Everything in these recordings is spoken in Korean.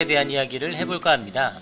대한 이야기를 해볼까 합니다.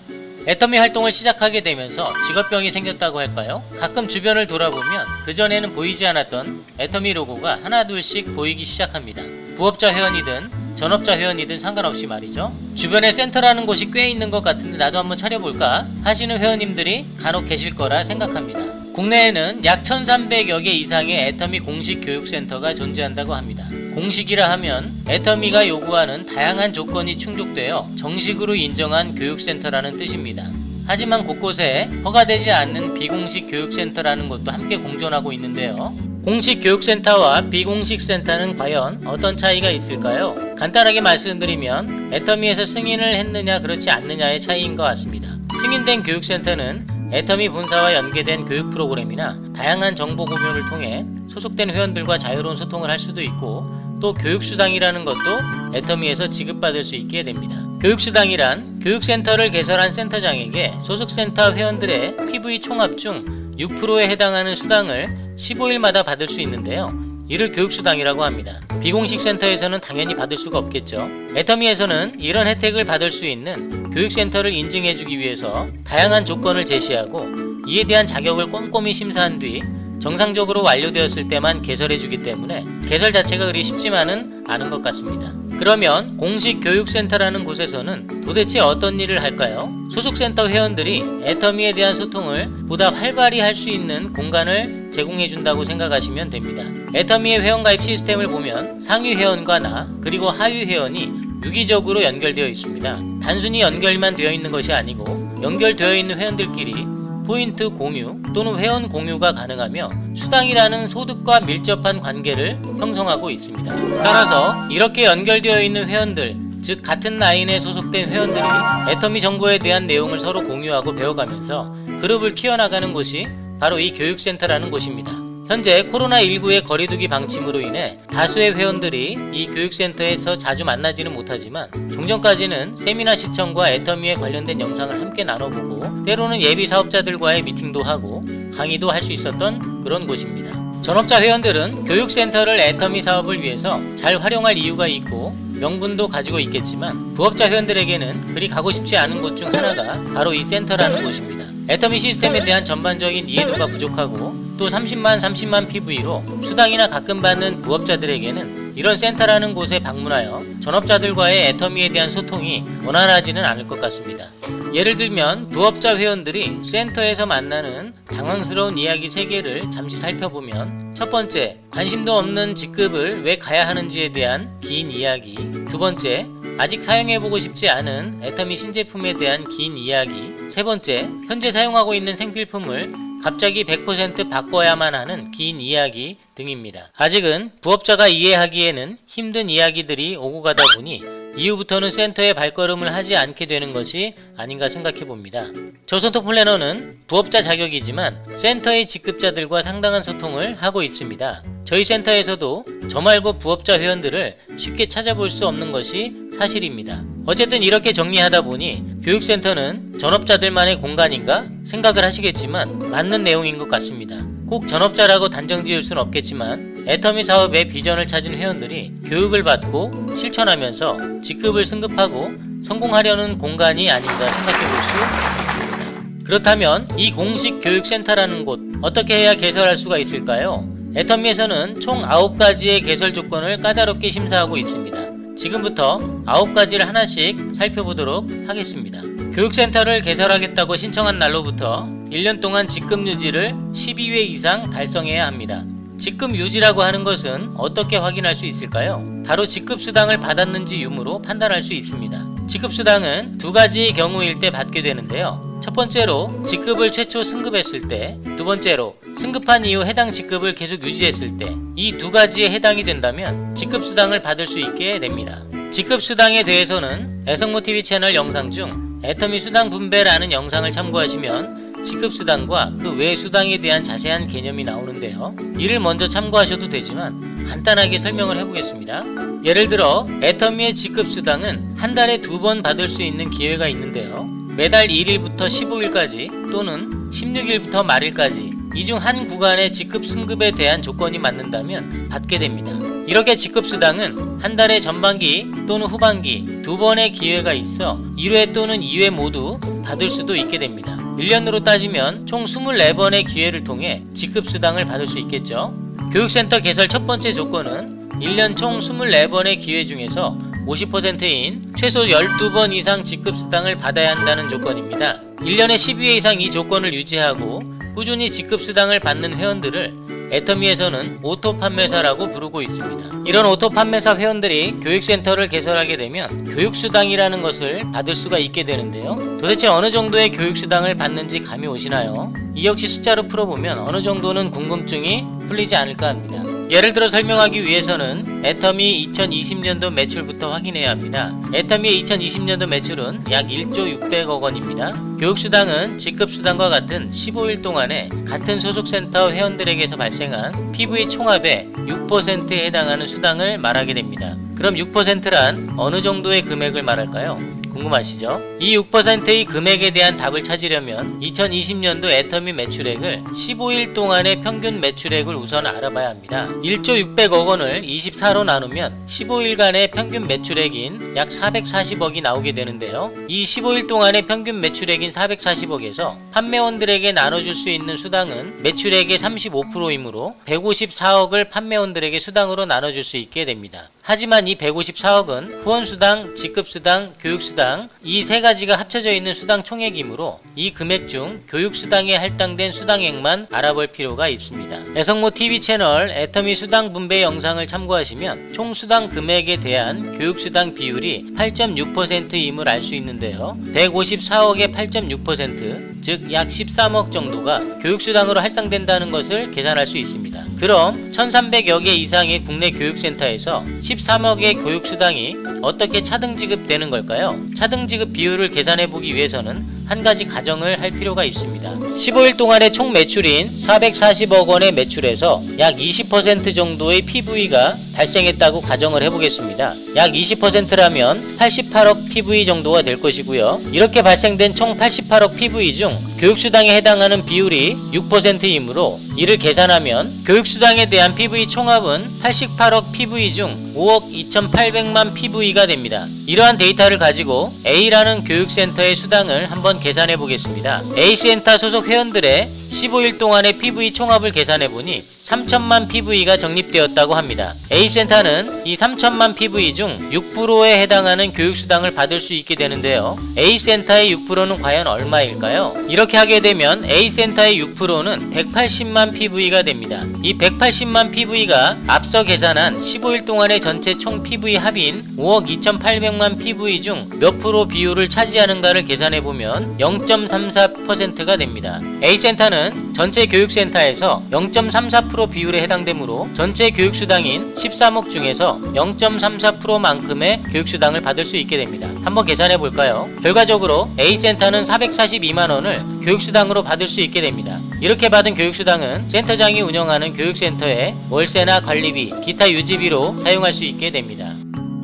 애터미 활동을 시작하게 되면서 직업병이 생겼다고 할까요? 가끔 주변을 돌아보면 그전에는 보이지 않았던 애터미 로고가 하나둘씩 보이기 시작합니다. 부업자 회원이든 전업자 회원이든 상관없이 말이죠. 주변에 센터라는 곳이 꽤 있는 것 같은데 나도 한번 차려볼까 하시는 회원님들이 간혹 계실 거라 생각합니다. 국내에는 약 1300여 개 이상의 애터미 공식 교육센터가 존재한다고 합니다. 공식이라 하면 애터미가 요구하는 다양한 조건이 충족되어 정식으로 인정한 교육센터라는 뜻입니다. 하지만 곳곳에 허가되지 않는 비공식 교육센터라는 것도 함께 공존하고 있는데요. 공식 교육센터와 비공식 센터는 과연 어떤 차이가 있을까요? 간단하게 말씀드리면 애터미에서 승인을 했느냐 그렇지 않느냐의 차이인 것 같습니다. 승인된 교육센터는 애터미 본사와 연계된 교육 프로그램이나 다양한 정보 공유를 통해 소속된 회원들과 자유로운 소통을 할 수도 있고, 또 교육수당이라는 것도 애터미에서 지급받을 수 있게 됩니다. 교육수당이란 교육센터를 개설한 센터장에게 소속센터 회원들의 PV 총합 중 6%에 해당하는 수당을 15일마다 받을 수 있는데요. 이를 교육수당이라고 합니다. 비공식 센터에서는 당연히 받을 수가 없겠죠. 애터미에서는 이런 혜택을 받을 수 있는 교육센터를 인증해주기 위해서 다양한 조건을 제시하고, 이에 대한 자격을 꼼꼼히 심사한 뒤 정상적으로 완료되었을 때만 개설해주기 때문에 개설 자체가 그리 쉽지만은 않은 것 같습니다. 그러면 공식 교육센터라는 곳에서는 도대체 어떤 일을 할까요? 소속센터 회원들이 애터미에 대한 소통을 보다 활발히 할 수 있는 공간을 제공해준다고 생각하시면 됩니다. 애터미의 회원가입 시스템을 보면 상위 회원과 나, 그리고 하위 회원이 유기적으로 연결되어 있습니다. 단순히 연결만 되어 있는 것이 아니고 연결되어 있는 회원들끼리 포인트 공유 또는 회원 공유가 가능하며 수당이라는 소득과 밀접한 관계를 형성하고 있습니다. 따라서 이렇게 연결되어 있는 회원들, 즉 같은 라인에 소속된 회원들이 애터미 정보에 대한 내용을 서로 공유하고 배워가면서 그룹을 키워나가는 곳이 바로 이 교육센터라는 곳입니다. 현재 코로나19의 거리두기 방침으로 인해 다수의 회원들이 이 교육센터에서 자주 만나지는 못하지만 종전까지는 세미나 시청과 애터미에 관련된 영상을 함께 나눠보고 때로는 예비 사업자들과의 미팅도 하고 강의도 할 수 있었던 그런 곳입니다. 전업자 회원들은 교육센터를 애터미 사업을 위해서 잘 활용할 이유가 있고 명분도 가지고 있겠지만, 부업자 회원들에게는 그리 가고 싶지 않은 곳 중 하나가 바로 이 센터라는 곳입니다. 애터미 시스템에 대한 전반적인 이해도가 부족하고 또 30만 PV로 수당이나 가끔 받는 부업자들에게는 이런 센터라는 곳에 방문하여 전업자들과의 애터미에 대한 소통이 원활하지는 않을 것 같습니다. 예를 들면 부업자 회원들이 센터에서 만나는 당황스러운 이야기 3개를 잠시 살펴보면, 첫 번째, 관심도 없는 직급을 왜 가야 하는지에 대한 긴 이야기. 두 번째, 아직 사용해보고 싶지 않은 애터미 신제품에 대한 긴 이야기. 세 번째, 현재 사용하고 있는 생필품을 갑자기 100% 바꿔야만 하는 긴 이야기 등입니다. 아직은 부업자가 이해하기에는 힘든 이야기들이 오고 가다 보니 이후부터는 센터에 발걸음을 하지 않게 되는 것이 아닌가 생각해봅니다. 저손톱 플래너는 부업자 자격이지만 센터의 직급자들과 상당한 소통을 하고 있습니다. 저희 센터에서도 저 말고 부업자 회원들을 쉽게 찾아볼 수 없는 것이 사실입니다. 어쨌든 이렇게 정리하다 보니 교육센터는 전업자들만의 공간인가 생각을 하시겠지만 맞는 내용인 것 같습니다. 꼭 전업자라고 단정 지을 수는 없겠지만 애터미 사업의 비전을 찾은 회원들이 교육을 받고 실천하면서 직급을 승급하고 성공하려는 공간이 아닌가 생각해 볼 수 있습니다. 그렇다면 이 공식 교육센터라는 곳 어떻게 해야 개설할 수가 있을까요? 애터미에서는 총 9가지의 개설 조건을 까다롭게 심사하고 있습니다. 지금부터 9가지를 하나씩 살펴보도록 하겠습니다. 교육센터를 개설하겠다고 신청한 날로부터 1년 동안 직급 유지를 12회 이상 달성해야 합니다. 직급 유지라고 하는 것은 어떻게 확인할 수 있을까요? 바로 직급 수당을 받았는지 유무로 판단할 수 있습니다. 직급 수당은 2가지의 경우일 때 받게 되는데요. 첫 번째로 직급을 최초 승급했을 때, 두 번째로 승급한 이후 해당 직급을 계속 유지했을 때, 이 2가지에 해당이 된다면 직급 수당을 받을 수 있게 됩니다. 직급 수당에 대해서는 애성모TV 채널 영상 중 애터미 수당 분배라는 영상을 참고하시면 직급 수당과 그 외 수당에 대한 자세한 개념이 나오는데요. 이를 먼저 참고하셔도 되지만 간단하게 설명을 해보겠습니다. 예를 들어 애터미의 직급 수당은 한 달에 2번 받을 수 있는 기회가 있는데요. 매달 1일부터 15일까지 또는 16일부터 말일까지 이 중 한 구간의 직급 승급에 대한 조건이 맞는다면 받게 됩니다. 이렇게 직급 수당은 한 달의 전반기 또는 후반기 2번의 기회가 있어 1회 또는 2회 모두 받을 수도 있게 됩니다. 1년으로 따지면 총 24번의 기회를 통해 직급수당을 받을 수 있겠죠. 교육센터 개설 첫 번째 조건은 1년 총 24번의 기회 중에서 50%인 최소 12번 이상 직급수당을 받아야 한다는 조건입니다. 1년에 12회 이상 이 조건을 유지하고 꾸준히 직급수당을 받는 회원들을 애터미에서는 오토판매사라고 부르고 있습니다. 이런 오토판매사 회원들이 교육센터를 개설하게 되면 교육수당이라는 것을 받을 수가 있게 되는데요. 도대체 어느 정도의 교육수당을 받는지 감이 오시나요? 이 역시 숫자로 풀어보면 어느 정도는 궁금증이 풀리지 않을까 합니다. 예를 들어 설명하기 위해서는 애터미 2020년도 매출부터 확인해야 합니다. 애터미의 2020년도 매출은 약 1조 600억 원입니다. 교육수당은 직급수당과 같은 15일 동안에 같은 소속센터 회원들에게서 발생한 PV 총합의 6%에 해당하는 수당을 말하게 됩니다. 그럼 6%란 어느 정도의 금액을 말할까요? 궁금하시죠? 이 6%의 금액에 대한 답을 찾으려면 2020년도 애터미 매출액을 15일 동안의 평균 매출액을 우선 알아봐야 합니다. 1조 600억 원을 24로 나누면 15일간의 평균 매출액인 약 440억이 나오게 되는데요. 이 15일 동안의 평균 매출액인 440억에서 판매원들에게 나눠줄 수 있는 수당은 매출액의 35%이므로 154억을 판매원들에게 수당으로 나눠줄 수 있게 됩니다. 하지만 이 154억은 후원수당, 직급수당, 교육수당 이 세 가지가 합쳐져 있는 수당 총액이므로 이 금액 중 교육수당에 할당된 수당액만 알아볼 필요가 있습니다. 애성모 TV 채널 애터미 수당 분배 영상을 참고하시면 총 수당 금액에 대한 교육수당 비율이 8.6%임을 알 수 있는데요. 154억의 8.6%, 즉 약 13억 정도가 교육수당으로 할당된다는 것을 계산할 수 있습니다. 그럼 1300여 개 이상의 국내 교육센터에서 13억의 교육수당이 어떻게 차등지급되는 걸까요? 차등지급 비율을 계산해보기 위해서는 한 가지 가정을 할 필요가 있습니다. 15일 동안의 총 매출인 440억 원의 매출에서 약 20% 정도의 PV가 발생했다고 가정을 해보겠습니다. 약 20%라면 88억 PV 정도가 될 것이고요. 이렇게 발생된 총 88억 PV 중 교육수당에 해당하는 비율이 6%이므로 이를 계산하면 교육수당에 대한 PV 총합은 88억 PV 중 5억 2800만 PV가 됩니다. 이러한 데이터를 가지고 A라는 교육센터의 수당을 한번 계산해 보겠습니다. A센터 소속 회원들의 15일 동안의 PV 총합을 계산해보니 3천만 PV가 적립되었다고 합니다. A센터는 이 3천만 PV 중 6%에 해당하는 교육수당을 받을 수 있게 되는데요. A센터의 6%는 과연 얼마일까요? 이렇게 하게 되면 A센터의 6%는 180만 PV가 됩니다. 이 180만 PV가 앞서 계산한 15일 동안의 전체 총 PV 합인 5억 2800만 PV 중 몇 프로 비율을 차지하는가를 계산해보면 0.34%가 됩니다. A센터는 전체 교육센터에서 0.34% 비율에 해당되므로 전체 교육수당인 13억 중에서 0.34%만큼의 교육수당을 받을 수 있게 됩니다. 한번 계산해 볼까요? 결과적으로 A센터는 442만원을 교육수당으로 받을 수 있게 됩니다. 이렇게 받은 교육수당은 센터장이 운영하는 교육센터의 월세나 관리비, 기타 유지비로 사용할 수 있게 됩니다.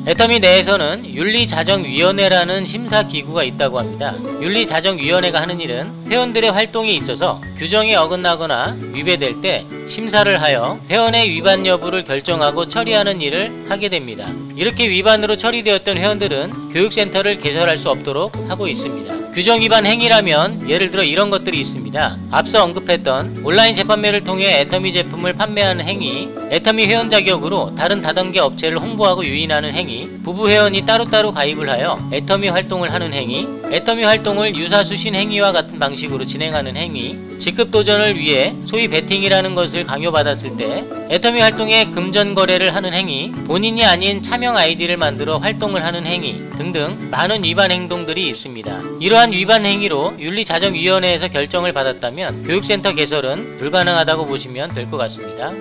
애터미 내에서는 윤리자정위원회라는 심사기구가 있다고 합니다. 윤리자정위원회가 하는 일은 회원들의 활동에 있어서 규정에 어긋나거나 위배될 때 심사를 하여 회원의 위반 여부를 결정하고 처리하는 일을 하게 됩니다. 이렇게 위반으로 처리되었던 회원들은 교육센터를 개설할 수 없도록 하고 있습니다. 규정 위반 행위라면 예를 들어 이런 것들이 있습니다. 앞서 언급했던 온라인 재판매를 통해 애터미 제품을 판매하는 행위, 애터미 회원 자격으로 다른 다단계 업체를 홍보하고 유인하는 행위, 부부 회원이 따로따로 가입을 하여 애터미 활동을 하는 행위, 애터미 활동을 유사수신 행위와 같은 방식으로 진행하는 행위, 직급 도전을 위해 소위 베팅이라는 것을 강요받았을 때 애터미 활동에 금전 거래를 하는 행위, 본인이 아닌 차명 아이디를 만들어 활동을 하는 행위 등등 많은 위반 행동들이 있습니다. 이러한 위반 행위로 윤리자정위원회에서 결정을 받았다면 교육센터 개설은 불가능하다고 보시면 될 것 같습니다.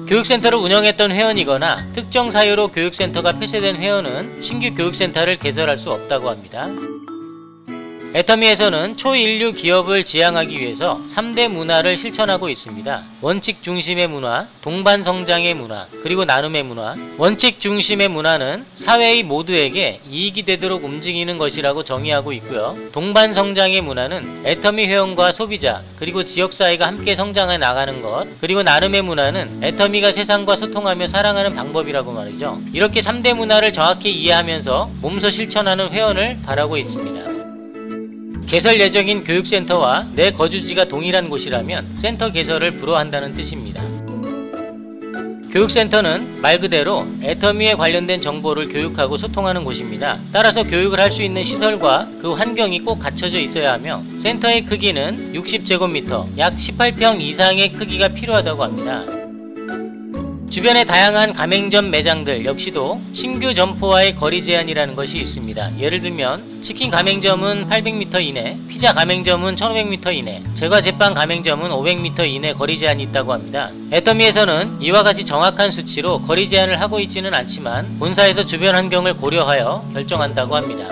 교육센터를 운영했던 회원이거나 특정 사유로 교육센터가 폐쇄된 회원은 신규 교육센터를 개설할 수 없다고 합니다. 애터미에서는 초인류 기업을 지향하기 위해서 3대 문화를 실천하고 있습니다. 원칙 중심의 문화, 동반 성장의 문화, 그리고 나눔의 문화. 원칙 중심의 문화는 사회의 모두에게 이익이 되도록 움직이는 것이라고 정의하고 있고요. 동반 성장의 문화는 애터미 회원과 소비자, 그리고 지역사회가 함께 성장해 나가는 것. 그리고 나눔의 문화는 애터미가 세상과 소통하며 사랑하는 방법이라고 말이죠. 이렇게 3대 문화를 정확히 이해하면서 몸소 실천하는 회원을 바라고 있습니다. 개설 예정인 교육센터와 내 거주지가 동일한 곳이라면 센터 개설을 불허한다는 뜻입니다. 교육센터는 말 그대로 애터미에 관련된 정보를 교육하고 소통하는 곳입니다. 따라서 교육을 할 수 있는 시설과 그 환경이 꼭 갖춰져 있어야 하며 센터의 크기는 60제곱미터, 약 18평 이상의 크기가 필요하다고 합니다. 주변의 다양한 가맹점 매장들 역시도 신규 점포와의 거리 제한이라는 것이 있습니다. 예를 들면 치킨 가맹점은 800m 이내, 피자 가맹점은 1500m 이내, 제과 제빵 가맹점은 500m 이내 거리 제한이 있다고 합니다. 애터미에서는 이와 같이 정확한 수치로 거리 제한을 하고 있지는 않지만 본사에서 주변 환경을 고려하여 결정한다고 합니다.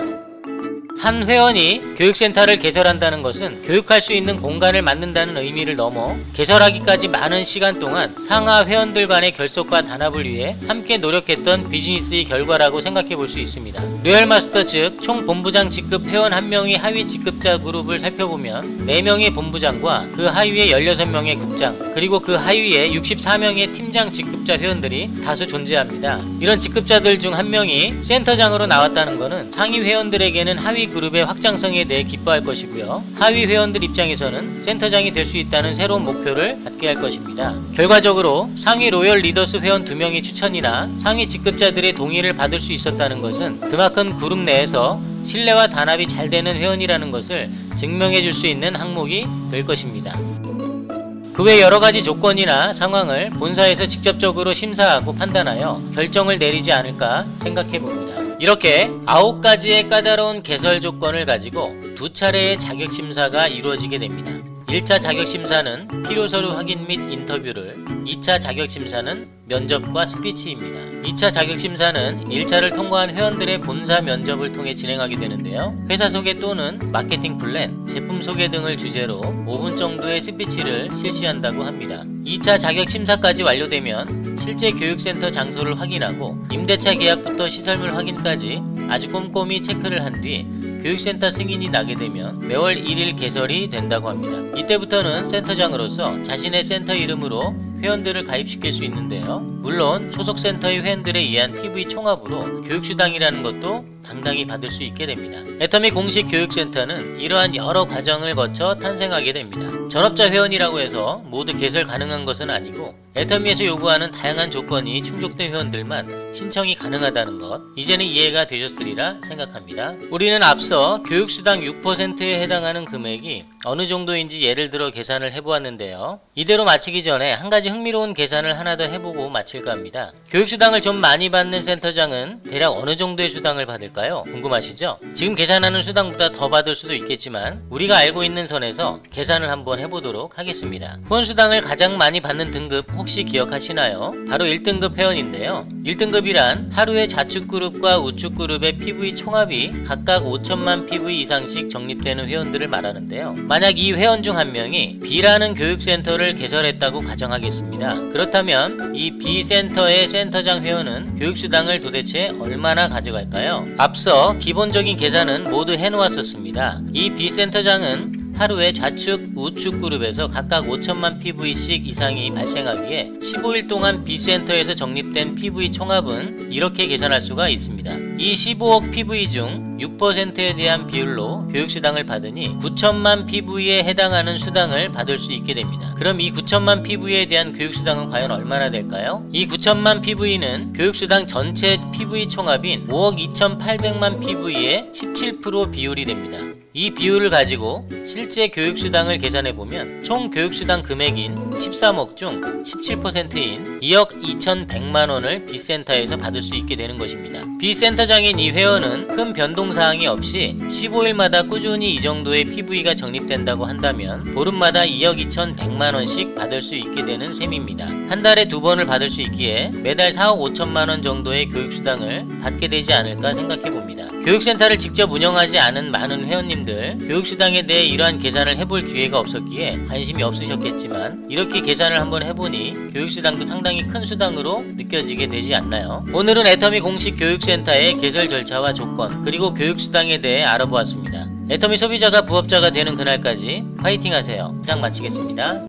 한 회원이 교육센터를 개설한다는 것은 교육할 수 있는 공간을 만든다는 의미를 넘어 개설하기까지 많은 시간 동안 상하 회원들 간의 결속과 단합을 위해 함께 노력했던 비즈니스의 결과라고 생각해 볼 수 있습니다. 로열마스터 즉 총 본부장 직급 회원 1명의 하위 직급자 그룹을 살펴보면 4명의 본부장과 그 하위에 16명의 국장, 그리고 그 하위에 64명의 팀장 직급자 회원들이 다수 존재합니다. 이런 직급자들 중 한 명이 센터장으로 나왔다는 것은 상위 회원들에게는 하위 그룹의 확장성에 대해 기뻐할 것이고요. 하위 회원들 입장에서는 센터장이 될 수 있다는 새로운 목표를 갖게 할 것입니다. 결과적으로 상위 로열 리더스 회원 2명의 추천이나 상위 직급자들의 동의를 받을 수 있었다는 것은 그만큼 그룹 내에서 신뢰와 단합이 잘 되는 회원이라는 것을 증명해 줄 수 있는 항목이 될 것입니다. 그 외 여러가지 조건이나 상황을 본사에서 직접적으로 심사하고 판단하여 결정을 내리지 않을까 생각해 봅니다. 이렇게 9가지의 까다로운 개설 조건을 가지고 2차례의 자격심사가 이루어지게 됩니다. 1차 자격심사는 필요서류 확인 및 인터뷰를, 2차 자격심사는 면접과 스피치입니다. 2차 자격심사는 1차를 통과한 회원들의 본사 면접을 통해 진행하게 되는데요. 회사 소개 또는 마케팅 플랜, 제품 소개 등을 주제로 5분 정도의 스피치를 실시한다고 합니다. 2차 자격심사까지 완료되면 실제 교육센터 장소를 확인하고 임대차 계약부터 시설물 확인까지 아주 꼼꼼히 체크를 한 뒤 교육센터 승인이 나게 되면 매월 1일 개설이 된다고 합니다. 이때부터는 센터장으로서 자신의 센터 이름으로 회원들을 가입시킬 수 있는데요. 물론 소속 센터의 회원들에 의한 PV 총합으로 교육수당이라는 것도 당당히 받을 수 있게 됩니다. 애터미 공식 교육센터는 이러한 여러 과정을 거쳐 탄생하게 됩니다. 전업자 회원이라고 해서 모두 개설 가능한 것은 아니고 애터미에서 요구하는 다양한 조건이 충족된 회원들만 신청이 가능하다는 것, 이제는 이해가 되셨으리라 생각합니다. 우리는 앞서 교육수당 6%에 해당하는 금액이 어느 정도인지 예를 들어 계산을 해보았는데요. 이대로 마치기 전에 한 가지 흥미로운 계산을 하나 더 해보고 마칠까 합니다. 교육수당을 좀 많이 받는 센터장은 대략 어느 정도의 수당을 받을까요? 궁금하시죠? 지금 계산하는 수당보다 더 받을 수도 있겠지만 우리가 알고 있는 선에서 계산을 한번 해보도록 하겠습니다. 후원수당을 가장 많이 받는 등급 혹시 기억하시나요? 바로 1등급 회원인데요. 1등급이란 하루에 좌측그룹과 우측그룹의 PV 총합이 각각 5천만 PV 이상씩 적립되는 회원들을 말하는데요. 만약 이 회원 중 한 명이 B라는 교육센터를 개설했다고 가정하겠습니다. 그렇다면 이 B센터의 센터장 회원은 교육수당을 도대체 얼마나 가져갈까요? 앞서 기본적인 계산은 모두 해놓았었습니다. 이 B센터장은 하루에 좌측, 우측 그룹에서 각각 5천만 PV씩 이상이 발생하기에 15일 동안 B센터에서 적립된 PV 총합은 이렇게 계산할 수가 있습니다. 이 15억 PV 중 6%에 대한 비율로 교육수당을 받으니 9천만 PV에 해당하는 수당을 받을 수 있게 됩니다. 그럼 이 9천만 PV에 대한 교육수당은 과연 얼마나 될까요? 이 9천만 PV는 교육수당 전체 PV 총합인 5억 2,800만 PV의 17% 비율이 됩니다. 이 비율을 가지고 실제 교육수당을 계산해보면 총 교육수당 금액인 13억 중 17%인 2억 2,100만원을 B센터에서 받을 수 있게 되는 것입니다. B센터장인 이 회원은 큰 변동사항이 없이 15일마다 꾸준히 이 정도의 PV가 적립된다고 한다면 보름마다 2억 2,100만원씩 받을 수 있게 되는 셈입니다. 한 달에 2번을 받을 수 있기에 매달 4억 5천만원 정도의 교육수당을 받게 되지 않을까 생각해봅니다. 교육센터를 직접 운영하지 않은 많은 회원님들, 교육수당에 대해 이러한 계산을 해볼 기회가 없었기에 관심이 없으셨겠지만 이렇게 계산을 한번 해보니 교육수당도 상당히 큰 수당으로 느껴지게 되지 않나요? 오늘은 애터미 공식 교육센터의 개설 절차와 조건, 그리고 교육수당에 대해 알아보았습니다. 애터미 소비자가 부업자가 되는 그날까지 파이팅 하세요. 이상 마치겠습니다.